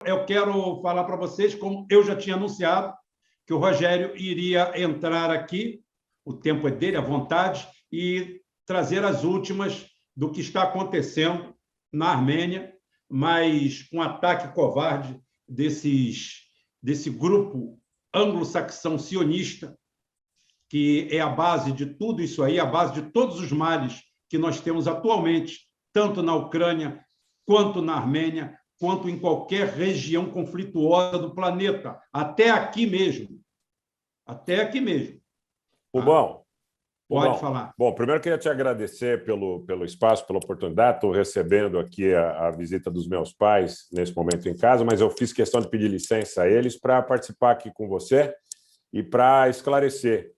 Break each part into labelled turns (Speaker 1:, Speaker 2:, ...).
Speaker 1: Eu quero falar para vocês, como eu já tinha anunciado, que o Rogério iria entrar aqui, o tempo é dele, à vontade, e trazer as últimas do que está acontecendo na Armênia, mas com um ataque covarde desse grupo anglo-saxão sionista, que é a base de tudo isso aí, a base de todos os males que nós temos atualmente, tanto na Ucrânia, quanto na Armênia, quanto em qualquer região conflituosa do planeta, até aqui mesmo. Até aqui mesmo.
Speaker 2: Rubão,
Speaker 1: Pode falar.
Speaker 2: Bom, primeiro queria te agradecer pelo espaço, pela oportunidade. Estou recebendo aqui a visita dos meus pais nesse momento em casa, mas eu fiz questão de pedir licença a eles para participar aqui com você e para esclarecer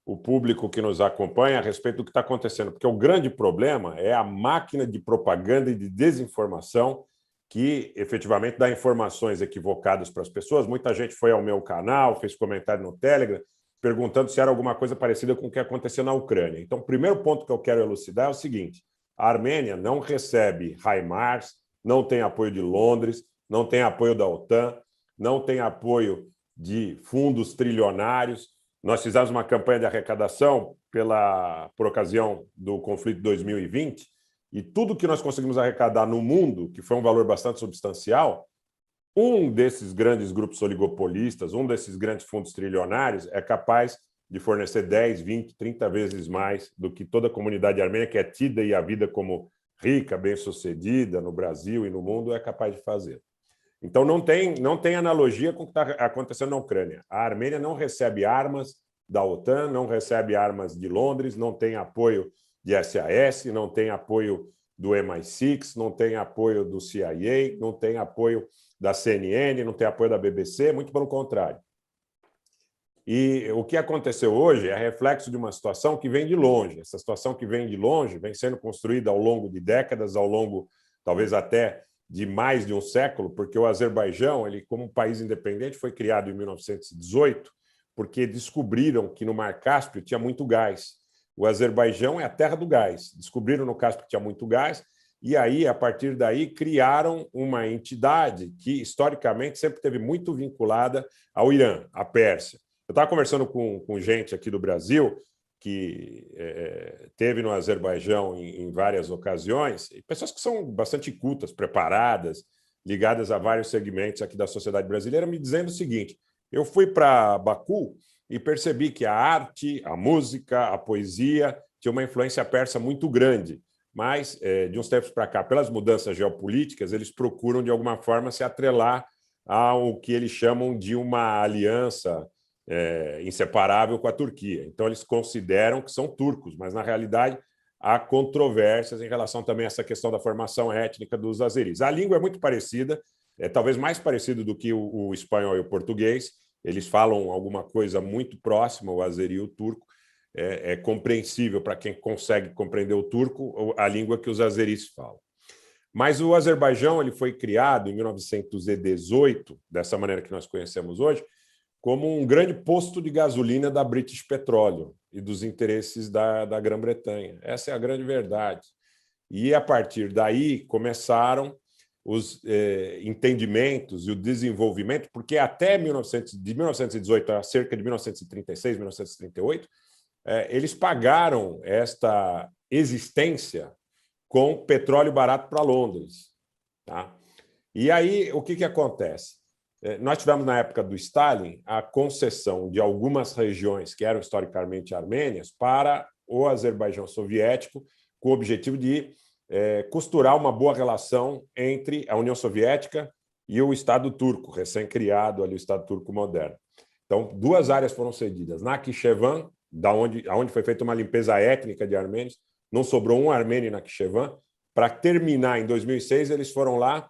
Speaker 2: o público que nos acompanha a respeito do que está acontecendo, porque o grande problema é a máquina de propaganda e de desinformação que efetivamente dá informações equivocadas para as pessoas. Muita gente foi ao meu canal, fez comentário no Telegram, perguntando se era alguma coisa parecida com o que aconteceu na Ucrânia. Então, o primeiro ponto que eu quero elucidar é o seguinte: a Armênia não recebe HIMARS, não tem apoio de Londres, não tem apoio da OTAN, não tem apoio de fundos trilionários. Nós fizemos uma campanha de arrecadação por ocasião do conflito de 2020, e tudo que nós conseguimos arrecadar no mundo, que foi um valor bastante substancial, um desses grandes grupos oligopolistas, um desses grandes fundos trilionários, é capaz de fornecer 10, 20, 30 vezes mais do que toda a comunidade armênia, que é tida e a vida como rica, bem-sucedida no Brasil e no mundo, é capaz de fazer. Então, não tem analogia com o que está acontecendo na Ucrânia. A Armênia não recebe armas da OTAN, não recebe armas de Londres, não tem apoio de SAS, não tem apoio do MI6, não tem apoio do CIA, não tem apoio da CNN, não tem apoio da BBC, muito pelo contrário. E o que aconteceu hoje é reflexo de uma situação que vem de longe. Essa situação que vem de longe vem sendo construída ao longo de décadas, ao longo, talvez até de mais de um século, porque o Azerbaijão, ele, como um país independente, foi criado em 1918, porque descobriram que no Mar Cáspio tinha muito gás. O Azerbaijão é a terra do gás. Descobriram no Cáspio que tinha muito gás, e aí, a partir daí, criaram uma entidade que, historicamente, sempre esteve muito vinculada ao Irã, à Pérsia. Eu estava conversando com gente aqui do Brasil que teve no Azerbaijão em várias ocasiões, e pessoas que são bastante cultas, preparadas, ligadas a vários segmentos aqui da sociedade brasileira, me dizendo o seguinte: eu fui para Baku e percebi que a arte, a música, a poesia tinha uma influência persa muito grande, mas, de uns tempos para cá, pelas mudanças geopolíticas, eles procuram, de alguma forma, se atrelar ao que eles chamam de uma aliança inseparável com a Turquia. Então, eles consideram que são turcos, mas, na realidade, há controvérsias em relação também a essa questão da formação étnica dos azeris. A língua é muito parecida, talvez mais parecida do que o espanhol e o português. Eles falam alguma coisa muito próxima, o azeri e o turco. É compreensível para quem consegue compreender o turco, a língua que os azeris falam. Mas o Azerbaijão ele foi criado em 1918, dessa maneira que nós conhecemos hoje, como um grande posto de gasolina da British Petroleum e dos interesses da Grã-Bretanha. Essa é a grande verdade. E, a partir daí, começaram os entendimentos e o desenvolvimento, porque até de 1918 a cerca de 1936, 1938, eles pagaram esta existência com petróleo barato para Londres. Tá? E aí, o que acontece? Nós tivemos, na época do Stalin, a concessão de algumas regiões que eram historicamente armênias para o Azerbaijão soviético, com o objetivo de costurar uma boa relação entre a União Soviética e o Estado turco, recém-criado ali, o Estado turco moderno. Então, duas áreas foram cedidas. Nakhchivan, onde foi feita uma limpeza étnica de armênios, não sobrou um armênio em Nakhchivan. Para terminar, em 2006, eles foram lá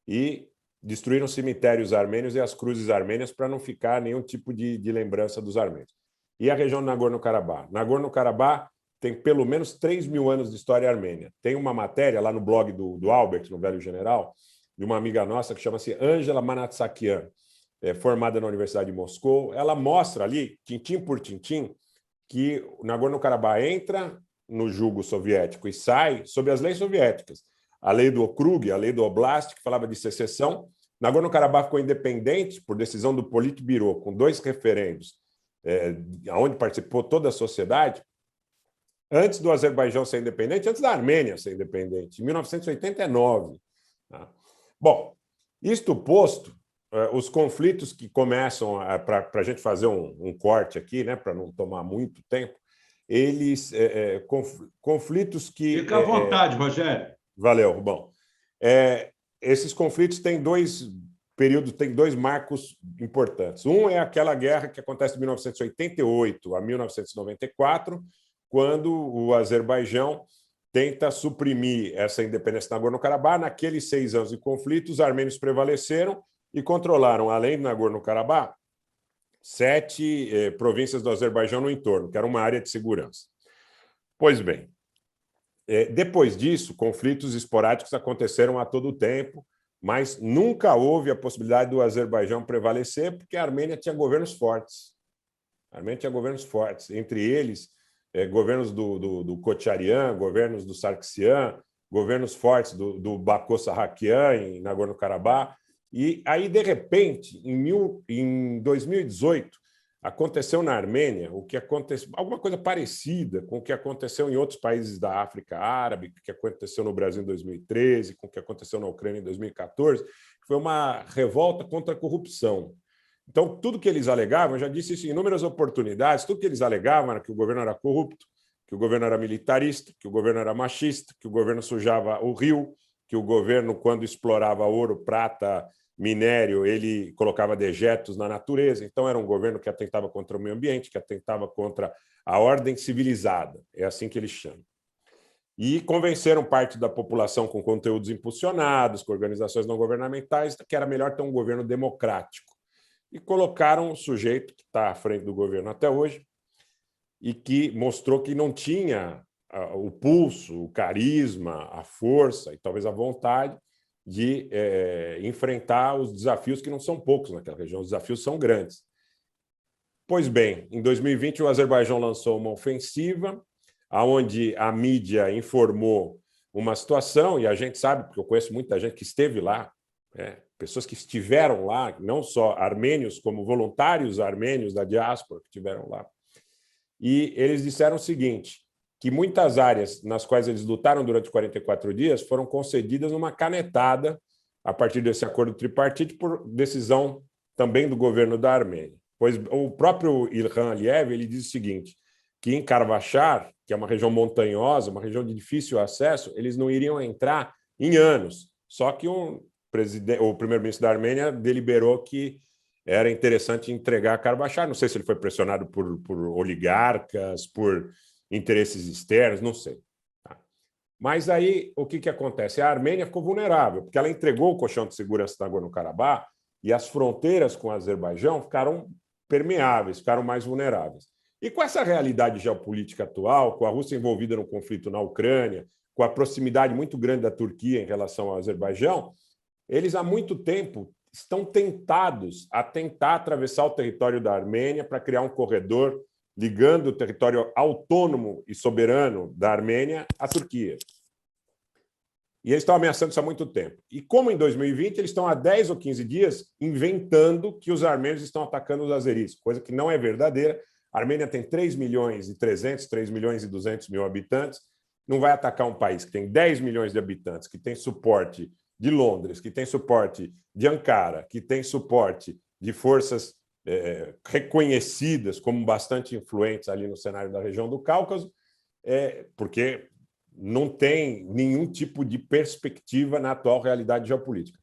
Speaker 2: e destruíram cemitérios armênios e as cruzes armênias para não ficar nenhum tipo de lembrança dos armênios. E a região de Nagorno-Karabakh? Nagorno-Karabakh tem pelo menos 3.000 anos de história armênia. Tem uma matéria lá no blog do Albert, no Velho General, de uma amiga nossa que chama-se Angela Manatsakian, formada na Universidade de Moscou. Ela mostra ali, tintim por tintim, que o Nagorno-Karabakh entra no jugo soviético e sai sob as leis soviéticas. A lei do Okrug, a lei do Oblast, que falava de secessão, Nagorno-Karabakh ficou independente por decisão do Politburo, com 2 referendos, onde participou toda a sociedade, antes do Azerbaijão ser independente, antes da Armênia ser independente, em 1989. Tá? Bom, isto posto, os conflitos que começam, para a gente fazer um corte aqui, né, para não tomar muito tempo, eles conflitos que...
Speaker 1: Fica à vontade, Rogério.
Speaker 2: Valeu, bom. Esses conflitos têm 2 períodos, têm 2 marcos importantes. Um é aquela guerra que acontece de 1988 a 1994, quando o Azerbaijão tenta suprimir essa independência do Nagorno-Karabakh. Naqueles 6 anos de conflito, os armênios prevaleceram e controlaram, além do Nagorno-Karabakh, 7 províncias do Azerbaijão no entorno, que era uma área de segurança. Pois bem, depois disso, conflitos esporádicos aconteceram a todo tempo, mas nunca houve a possibilidade do Azerbaijão prevalecer, porque a Armênia tinha governos fortes. A Armênia tinha governos fortes, entre eles governos do Kocharian, governos do Sargsyan, governos fortes do Bako-Sarrakian em Nagorno-Karabakh. E aí, de repente, em 2018, aconteceu na Armênia alguma coisa parecida com o que aconteceu em outros países da África Árabe, que aconteceu no Brasil em 2013, com o que aconteceu na Ucrânia em 2014, que foi uma revolta contra a corrupção. Então, tudo que eles alegavam, eu já disse isso em inúmeras oportunidades, tudo que eles alegavam era que o governo era corrupto, que o governo era militarista, que o governo era machista, que o governo sujava o rio, que o governo, quando explorava ouro, prata, minério, ele colocava dejetos na natureza. Então, era um governo que atentava contra o meio ambiente, que atentava contra a ordem civilizada. É assim que eles chamam. E convenceram parte da população com conteúdos impulsionados, com organizações não governamentais, que era melhor ter um governo democrático. E colocaram um sujeito que está à frente do governo até hoje e que mostrou que não tinha o pulso, o carisma, a força e talvez a vontade de enfrentar os desafios, que não são poucos naquela região, os desafios são grandes. Pois bem, em 2020 o Azerbaijão lançou uma ofensiva, onde a mídia informou uma situação, e a gente sabe, porque eu conheço muita gente que esteve lá, pessoas que estiveram lá, não só armênios, como voluntários armênios da diáspora que estiveram lá. E eles disseram o seguinte, que muitas áreas nas quais eles lutaram durante 44 dias foram concedidas numa canetada a partir desse acordo tripartite por decisão também do governo da Armênia. Pois o próprio Ilham Aliyev ele diz o seguinte, que em Karabachar, que é uma região montanhosa, uma região de difícil acesso, eles não iriam entrar em anos. Só que o primeiro-ministro da Armênia deliberou que era interessante entregar Karabachar. Não sei se ele foi pressionado por oligarcas, por interesses externos, não sei. Tá? Mas aí o que acontece? A Armênia ficou vulnerável, porque ela entregou o colchão de segurança da Nagorno-Karabakh e as fronteiras com o Azerbaijão ficaram permeáveis, ficaram mais vulneráveis. E com essa realidade geopolítica atual, com a Rússia envolvida no conflito na Ucrânia, com a proximidade muito grande da Turquia em relação ao Azerbaijão, eles há muito tempo estão tentados a tentar atravessar o território da Armênia para criar um corredor ligando o território autônomo e soberano da Armênia à Turquia. E eles estão ameaçando isso há muito tempo. E como em 2020, eles estão há 10 ou 15 dias inventando que os armênios estão atacando os azeris, coisa que não é verdadeira. A Armênia tem 3 milhões e 300, 3 milhões e 200 mil habitantes. Não vai atacar um país que tem 10 milhões de habitantes, que tem suporte de Londres, que tem suporte de Ankara, que tem suporte de forças reconhecidas como bastante influentes ali no cenário da região do Cáucaso, porque não tem nenhum tipo de perspectiva na atual realidade geopolítica.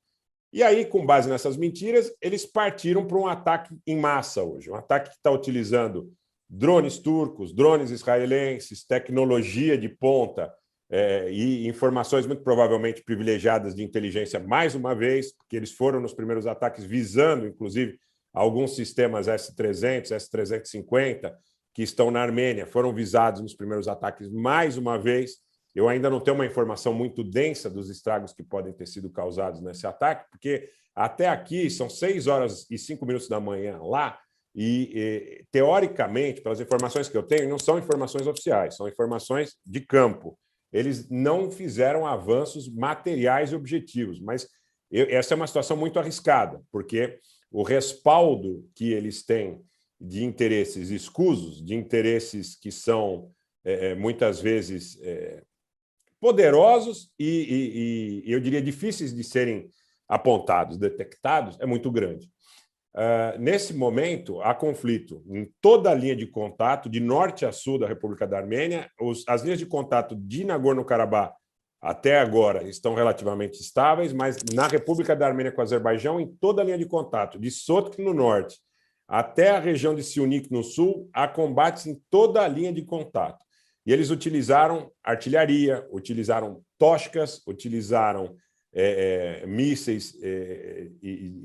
Speaker 2: E aí, com base nessas mentiras, eles partiram para um ataque em massa hoje, um ataque que está utilizando drones turcos, drones israelenses, tecnologia de ponta, e informações muito provavelmente privilegiadas de inteligência mais uma vez, porque eles foram nos primeiros ataques visando, inclusive, alguns sistemas S-300, S-350, que estão na Armênia, foram visados nos primeiros ataques mais uma vez. Eu ainda não tenho uma informação muito densa dos estragos que podem ter sido causados nesse ataque, porque até aqui são 6 horas e 5 minutos da manhã lá, e teoricamente, pelas informações que eu tenho, não são informações oficiais, são informações de campo. Eles não fizeram avanços materiais e objetivos, mas essa é uma situação muito arriscada, porque o respaldo que eles têm de interesses escusos, de interesses que são, muitas vezes, poderosos e, eu diria, difíceis de serem apontados, detectados, é muito grande. Nesse momento, há conflito em toda a linha de contato, de norte a sul da República da Armênia. As linhas de contato de Nagorno-Karabakh, até agora, estão relativamente estáveis, mas na República da Armênia com o Azerbaijão, em toda a linha de contato, de Sotk no norte até a região de Siunik no sul, há combates em toda a linha de contato. E eles utilizaram artilharia, utilizaram tochkas, utilizaram mísseis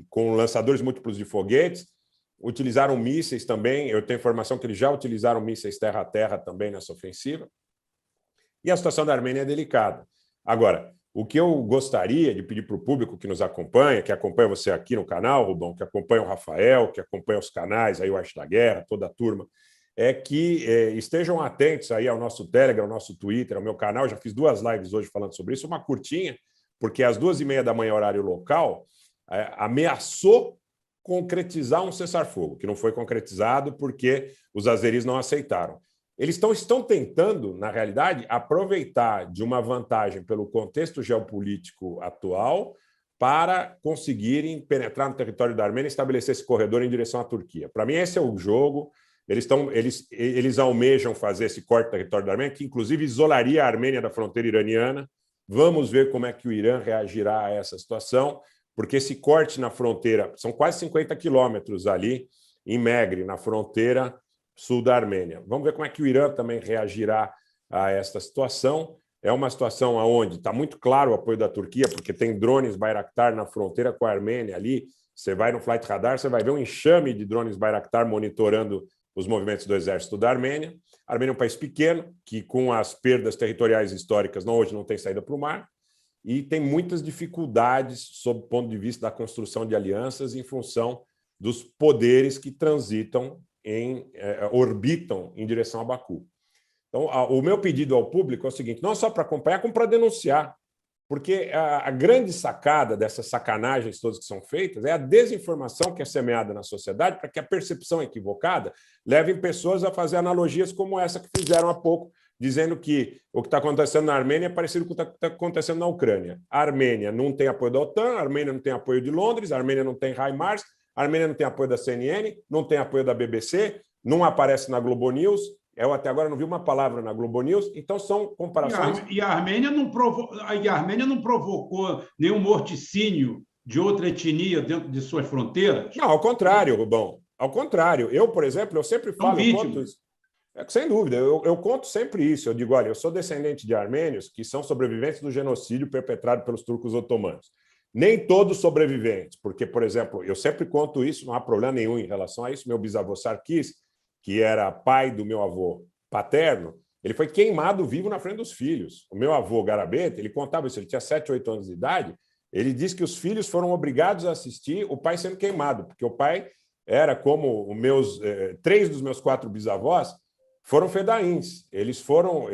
Speaker 2: com lançadores múltiplos de foguetes, utilizaram mísseis também. Eu tenho informação que eles já utilizaram mísseis terra-a-terra também nessa ofensiva. E a situação da Armênia é delicada. Agora, o que eu gostaria de pedir para o público que nos acompanha, que acompanha você aqui no canal, Rubão, que acompanha o Rafael, que acompanha os canais, aí o Arte da Guerra, toda a turma, é que estejam atentos aí ao nosso Telegram, ao nosso Twitter, ao meu canal. Eu já fiz 2 lives hoje falando sobre isso, uma curtinha, porque às 2h30 da manhã, horário local, ameaçou concretizar um cessar-fogo, que não foi concretizado porque os azeris não aceitaram. Eles estão tentando, na realidade, aproveitar de uma vantagem pelo contexto geopolítico atual para conseguirem penetrar no território da Armênia e estabelecer esse corredor em direção à Turquia. Para mim, esse é o jogo. Eles almejam fazer esse corte do território da Armênia, que inclusive isolaria a Armênia da fronteira iraniana. Vamos ver como é que o Irã reagirá a essa situação, porque esse corte na fronteira, são quase 50 quilômetros ali, em Megre, na fronteira sul da Armênia. Vamos ver como é que o Irã também reagirá a esta situação. É uma situação onde está muito claro o apoio da Turquia, porque tem drones Bayraktar na fronteira com a Armênia ali. Você vai no Flight Radar, você vai ver um enxame de drones Bayraktar monitorando os movimentos do exército da Armênia. A Armênia é um país pequeno, que com as perdas territoriais históricas hoje não tem saída para o mar, e tem muitas dificuldades sob o ponto de vista da construção de alianças em função dos poderes que transitam, orbitam em direção a Baku. Então, o meu pedido ao público é o seguinte, não só para acompanhar, como para denunciar, porque a grande sacada dessas sacanagens todas que são feitas é a desinformação que é semeada na sociedade para que a percepção equivocada leve pessoas a fazer analogias como essa que fizeram há pouco, dizendo que o que está acontecendo na Armênia é parecido com o que está acontecendo na Ucrânia. A Armênia não tem apoio da OTAN, a Armênia não tem apoio de Londres, a Armênia não tem HIMARS, a Armênia não tem apoio da CNN, não tem apoio da BBC, não aparece na Globo News. Eu até agora não vi uma palavra na Globo News, então são comparações...
Speaker 1: E a Armênia não provocou nenhum morticínio de outra etnia dentro de suas fronteiras?
Speaker 2: Não, ao contrário, Rubão. Ao contrário. Eu, por exemplo, eu sempre falo... Eu conto isso. Sem dúvida, eu conto sempre isso. Eu digo, olha, eu sou descendente de armênios que são sobreviventes do genocídio perpetrado pelos turcos otomanos. Nem todos sobreviventes, porque, por exemplo, eu sempre conto isso, não há problema nenhum em relação a isso. Meu bisavô Sarkis, que era pai do meu avô paterno, ele foi queimado vivo na frente dos filhos. O meu avô Garabete, ele contava isso, ele tinha 7, 8 anos de idade, ele disse que os filhos foram obrigados a assistir o pai sendo queimado, porque o pai era como 3 dos meus 4 bisavós foram fedaíns. Eles foram,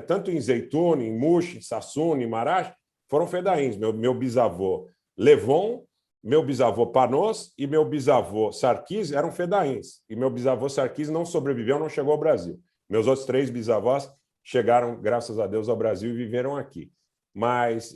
Speaker 2: tanto em Zeytun, em Mush, em Sassun, em Marash, foram fedaíns. Meu bisavô Levon, meu bisavô Panos e meu bisavô Sarkis eram fedaíns. E meu bisavô Sarkis não sobreviveu, não chegou ao Brasil. Meus outros 3 bisavós chegaram, graças a Deus, ao Brasil e viveram aqui. Mas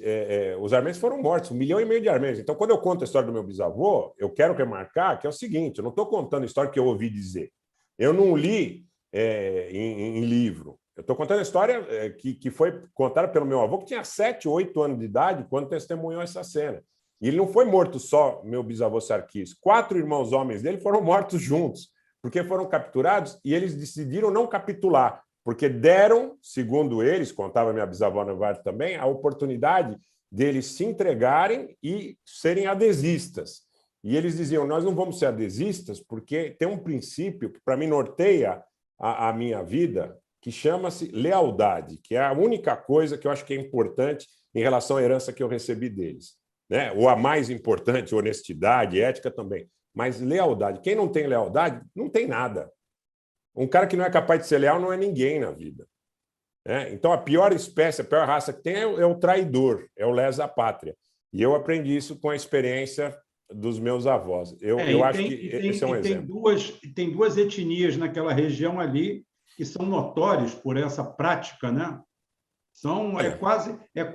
Speaker 2: os armênios foram mortos, 1,5 milhão de armênios. Então, quando eu conto a história do meu bisavô, eu quero remarcar que é o seguinte, eu não estou contando a história que eu ouvi dizer. Eu não li em livro. Eu estou contando a história que foi contada pelo meu avô, que tinha 7, 8 anos de idade, quando testemunhou essa cena. E ele não foi morto só, meu bisavô Sarkis. 4 irmãos homens dele foram mortos juntos, porque foram capturados e eles decidiram não capitular, porque deram, segundo eles, contava minha bisavó Navarro também, a oportunidade deles se entregarem e serem adesistas. E eles diziam, nós não vamos ser adesistas porque tem um princípio que, para mim, norteia a minha vida, que chama-se lealdade, que é a única coisa que eu acho que é importante em relação à herança que eu recebi deles. Né? Ou a mais importante, honestidade, ética também. Mas lealdade. Quem não tem lealdade, não tem nada. Um cara que não é capaz de ser leal não é ninguém na vida. Né? Então, a pior espécie, a pior raça que tem é o traidor, é o lesa-pátria. E eu aprendi isso com a experiência dos meus avós. Eu acho que esse é um exemplo.
Speaker 1: Tem duas etnias naquela região ali que são notórias por essa prática, né? É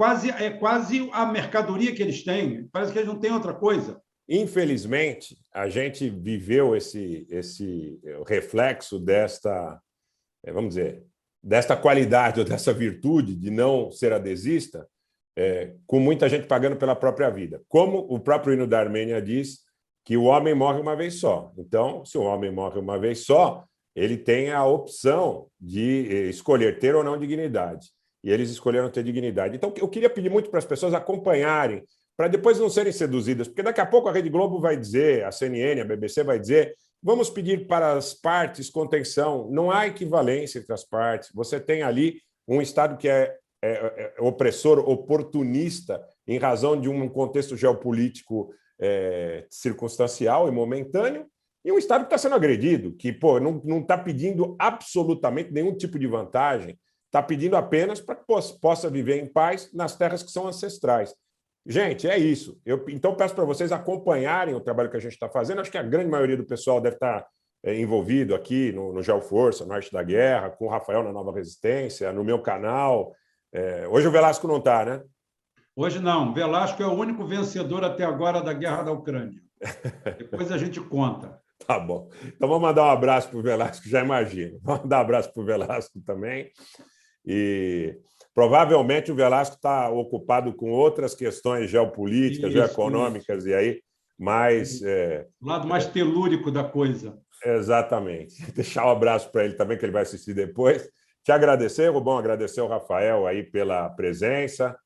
Speaker 1: quase a mercadoria que eles têm. Parece que eles não têm outra coisa.
Speaker 2: Infelizmente, a gente viveu esse reflexo desta, vamos dizer, desta qualidade ou dessa virtude de não ser adesista, com muita gente pagando pela própria vida. Como o próprio hino da Armênia diz, que o homem morre uma vez só. Então, se o homem morre uma vez só, ele tem a opção de escolher ter ou não dignidade. E eles escolheram ter dignidade. Então, eu queria pedir muito para as pessoas acompanharem, para depois não serem seduzidas, porque daqui a pouco a Rede Globo vai dizer, a CNN, a BBC vai dizer, vamos pedir para as partes contenção. Não há equivalência entre as partes. Você tem ali um Estado que é opressor, oportunista, em razão de um contexto geopolítico circunstancial e momentâneo, e um Estado que está sendo agredido, que não está pedindo absolutamente nenhum tipo de vantagem, está pedindo apenas para que possa viver em paz nas terras que são ancestrais. Gente, é isso. Então, peço para vocês acompanharem o trabalho que a gente está fazendo. Acho que a grande maioria do pessoal deve estar envolvido aqui no Geoforça, no Arte da Guerra, com o Rafael na Nova Resistência, no meu canal. Hoje o Velasco não está, né?
Speaker 1: Hoje não. Velasco é o único vencedor até agora da guerra da Ucrânia. Depois a gente conta.
Speaker 2: Tá bom. Então, vamos mandar um abraço para o Velasco, já imagino. Vamos mandar um abraço para o Velasco também. E provavelmente o Velasco está ocupado com outras questões geopolíticas, geoeconômicas, e aí mais...
Speaker 1: O lado mais telúrico da coisa.
Speaker 2: Exatamente. Deixar um abraço para ele também, que ele vai assistir depois. Te agradecer, Rubão, agradecer ao Rafael aí pela presença,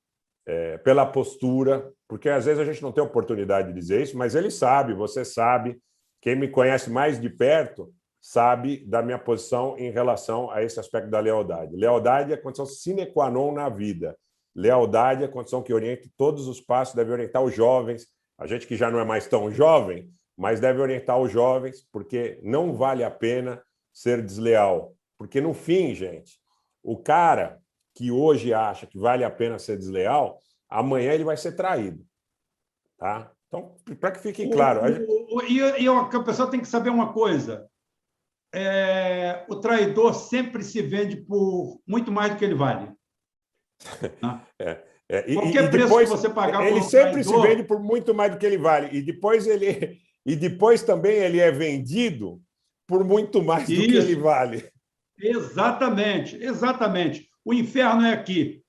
Speaker 2: pela postura, porque às vezes a gente não tem oportunidade de dizer isso, mas ele sabe, você sabe, quem me conhece mais de perto sabe da minha posição em relação a esse aspecto da lealdade. Lealdade é a condição sine qua non na vida. Lealdade é a condição que orienta todos os passos, deve orientar os jovens, a gente que já não é mais tão jovem, mas deve orientar os jovens, porque não vale a pena ser desleal. Porque, no fim, gente, o cara que hoje acha que vale a pena ser desleal, amanhã ele vai ser traído. Tá? Então, para que fique claro...
Speaker 1: A pessoa tem que saber uma coisa. O traidor sempre se vende por muito mais do que ele vale.
Speaker 2: Qualquer preço
Speaker 1: depois, que você pagar
Speaker 2: ele sempre se vende por muito mais do que ele vale. E depois também ele é vendido por muito mais do que ele vale.
Speaker 1: Exatamente, exatamente. O inferno é aqui.